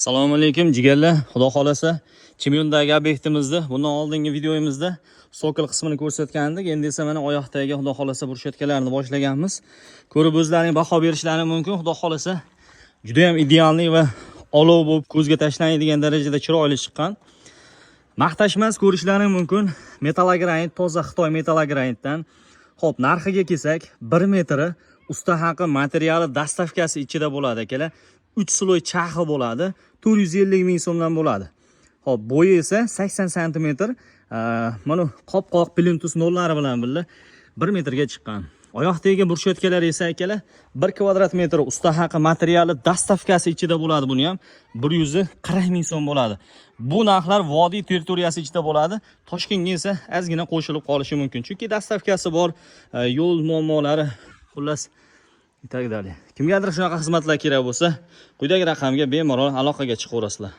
Assalomu alaykum jigarlar. Xudo xolasa Chimyondagi obyektimizda bundan oldingi videomizda sokil qismini ko'rsatgandik. Endi esa mana oyoqdagi xudo xolasa burchatkalarni boshlaganmiz. Ko'rib o'zlaring baho berishlaring mumkin. Xudo xolasa juda ham idealniy va olov bo'lib ko'zga tashlanadigan darajada chiroyli chiqqan. Maqtash emas, ko'rishlaring mumkin. Metallogranit, toza Xitoy metallogranitdan. Xo'p, narxiga kelsak, 1 metri usta haqi materiali dastavkasi ichida bo'ladi akalar. 3 sloy chaxi bo'ladi. 450 ming so'mdan bo'ladi. Xo'p, bo'yi esa 80 sm. Mana qop-qoq plintus nollari bilan birga 1 metrga chiqqan. Oyoqdagi burchatkalar esa akalar 1 kvadrat metr usta haqi materiali dastavkasi ichida bo'ladi. Buni ham 140 ming so'm bo'ladi. Bu narxlar vodiy territoriyasi ichida bo'ladi. Toshkentga esa ozgina qo'shilib qolishi mumkin. Chunki dastavkasi bor, yo'l muammolari, xullas tak dalay. Kimgadir shunaqa xizmatlar kerak bo'lsa, quyidagi raqamga bemalol aloqaga chiqaverasizlar.